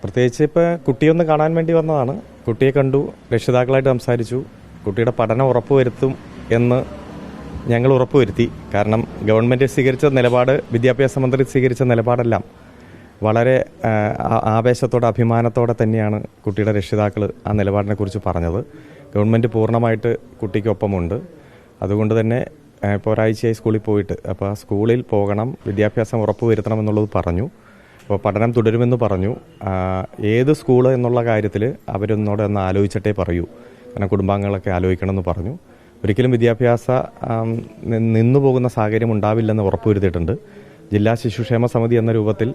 പ്രത്യേകിച്ച് ഇപ്പോൾ കുട്ടിയൊന്ന് കാണാൻ വേണ്ടി വന്നതാണ്. കുട്ടിയെ കണ്ടു, രക്ഷിതാക്കളായിട്ട് സംസാരിച്ചു. കുട്ടിയുടെ പഠനം ഉറപ്പുവരുത്തും എന്ന് ഞങ്ങൾ ഉറപ്പുവരുത്തി. കാരണം ഗവൺമെൻറ് സ്വീകരിച്ച നിലപാട്, വിദ്യാഭ്യാസ മന്ത്രി സ്വീകരിച്ച നിലപാടെല്ലാം വളരെ ആവേശത്തോടെ അഭിമാനത്തോടെ തന്നെയാണ് കുട്ടിയുടെ രക്ഷിതാക്കൾ ആ നിലപാടിനെക്കുറിച്ച് പറഞ്ഞത്. ഗവൺമെൻറ് പൂർണ്ണമായിട്ട് കുട്ടിക്കൊപ്പമുണ്ട്. അതുകൊണ്ട് തന്നെ ഇപ്പോൾ ഒരാഴ്ചയായി സ്കൂളിൽ പോയിട്ട്, അപ്പോൾ ആ സ്കൂളിൽ പോകണം, വിദ്യാഭ്യാസം ഉറപ്പുവരുത്തണം എന്നുള്ളത് പറഞ്ഞു. അപ്പോൾ പഠനം തുടരുമെന്ന് പറഞ്ഞു. ഏത് സ്കൂള് എന്നുള്ള കാര്യത്തിൽ അവരൊന്നോടെ ഒന്ന് ആലോചിച്ചിട്ടേ പറയൂ, കാരണം കുടുംബാംഗങ്ങളൊക്കെ ആലോചിക്കണമെന്ന് പറഞ്ഞു. ഒരിക്കലും വിദ്യാഭ്യാസ നിന്നു പോകുന്ന സാഹചര്യം ഉണ്ടാവില്ലെന്ന് ഉറപ്പുവരുത്തിയിട്ടുണ്ട്. ജില്ലാ ശിശുക്ഷേമ സമിതി എന്ന രൂപത്തിൽ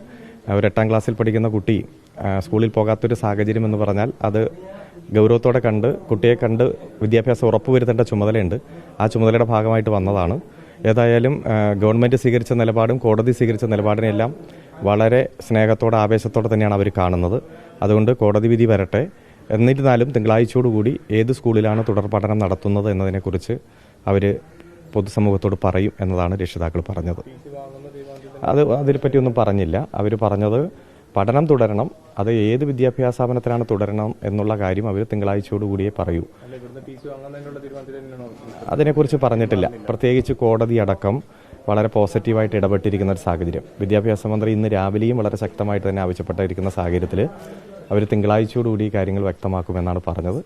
ഒരു 8ാം ക്ലാസ്സിൽ പഠിക്കുന്ന കുട്ടി സ്കൂളിൽ പോകാത്തൊരു സാഹചര്യം എന്ന് പറഞ്ഞാൽ അത് ഗൗരവത്തോടെ കണ്ട്, കുട്ടിയെ കണ്ട് വിദ്യാഭ്യാസം ഉറപ്പുവരുത്തേണ്ട ചുമതലയുണ്ട്. ആ ചുമതലയുടെ ഭാഗമായിട്ട് വന്നതാണ്. ഏതായാലും ഗവൺമെൻറ് സ്വീകരിച്ച നിലപാടും കോടതി സ്വീകരിച്ച നിലപാടിനെല്ലാം വളരെ സ്നേഹത്തോടെ ആവേശത്തോടെ തന്നെയാണ് അവർ കാണുന്നത്. അതുകൊണ്ട് കോടതി വിധി വരട്ടെ. എന്നിരുന്നാലും തിങ്കളാഴ്ചയോടുകൂടി ഏത് സ്കൂളിലാണ് തുടർ പഠനം നടത്തുന്നത് എന്നതിനെക്കുറിച്ച് അവർ പൊതുസമൂഹത്തോട് പറയും എന്നതാണ് രക്ഷിതാക്കൾ പറഞ്ഞത്. അതിനെപ്പറ്റിയൊന്നും പറഞ്ഞില്ല. അവർ പറഞ്ഞത് പഠനം തുടരണം, അത് ഏത് വിദ്യാഭ്യാസ സ്ഥാപനത്തിലാണ് തുടരണം എന്നുള്ള കാര്യം അവർ തിങ്കളാഴ്ചയോടുകൂടിയേ പറയൂ. അതിനെക്കുറിച്ച് പറഞ്ഞിട്ടില്ല. പ്രത്യേകിച്ച് കോടതി അടക്കം വളരെ പോസിറ്റീവായിട്ട് ഇടപെട്ടിരിക്കുന്ന ഒരു സാഹചര്യം. വിദ്യാഭ്യാസ മന്ത്രി ഇന്ന് രാവിലെയും വളരെ ശക്തമായിട്ട് തന്നെ ആവശ്യപ്പെട്ടിരിക്കുന്ന സാഹചര്യത്തിൽ അവർ തിങ്കളാഴ്ചയോടുകൂടി കാര്യങ്ങൾ വ്യക്തമാക്കുമെന്നാണ് പറഞ്ഞത്.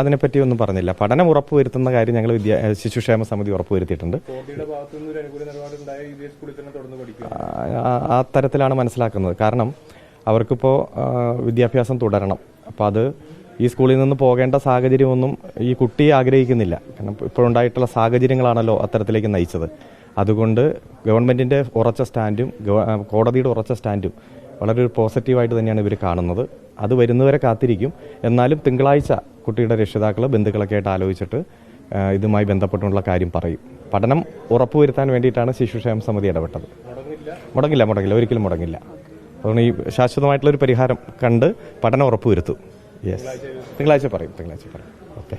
അതിനെപ്പറ്റിയൊന്നും പറഞ്ഞില്ല. പഠനം ഉറപ്പുവരുത്തുന്ന കാര്യം ഞങ്ങൾ ശിശുക്ഷേമ സമിതി ഉറപ്പുവരുത്തിയിട്ടുണ്ട്. ആ തരത്തിലാണ് മനസ്സിലാക്കുന്നത്. കാരണം അവർക്കിപ്പോൾ വിദ്യാഭ്യാസം തുടരണം. അപ്പോൾ അത് ഈ സ്കൂളിൽ നിന്ന് പോകേണ്ട സാഹചര്യമൊന്നും ഈ കുട്ടി ആഗ്രഹിക്കുന്നില്ല. കാരണം ഇപ്പോഴുണ്ടായിട്ടുള്ള സാഹചര്യങ്ങളാണല്ലോ അത്തരത്തിലേക്ക് നയിച്ചത്. അതുകൊണ്ട് ഗവൺമെൻറ്റിൻ്റെ ഉറച്ച സ്റ്റാൻഡും കോടതിയുടെ ഉറച്ച സ്റ്റാൻഡും വളരെ ഒരു പോസിറ്റീവായിട്ട് തന്നെയാണ് ഇവർ കാണുന്നത്. അത് വരുന്നവരെ കാത്തിരിക്കും. എന്നാലും തിങ്കളാഴ്ച കുട്ടിയുടെ രക്ഷിതാക്കൾ ബന്ധുക്കളൊക്കെ ആയിട്ട് ആലോചിച്ചിട്ട് ഇതുമായി ബന്ധപ്പെട്ടുള്ള കാര്യം പറയും. പഠനം ഉറപ്പുവരുത്താൻ വേണ്ടിയിട്ടാണ് ശിശുക്ഷേമ സമിതി ഇടപെട്ടത്. മുടങ്ങില്ല, ഒരിക്കലും മുടങ്ങില്ല. അതുകൊണ്ട് ഈ ശാശ്വതമായിട്ടുള്ളൊരു പരിഹാരം കണ്ട് പഠനം ഉറപ്പുവരുത്തും. യെസ്, തിങ്കളാഴ്ച പറയും. ഓക്കെ.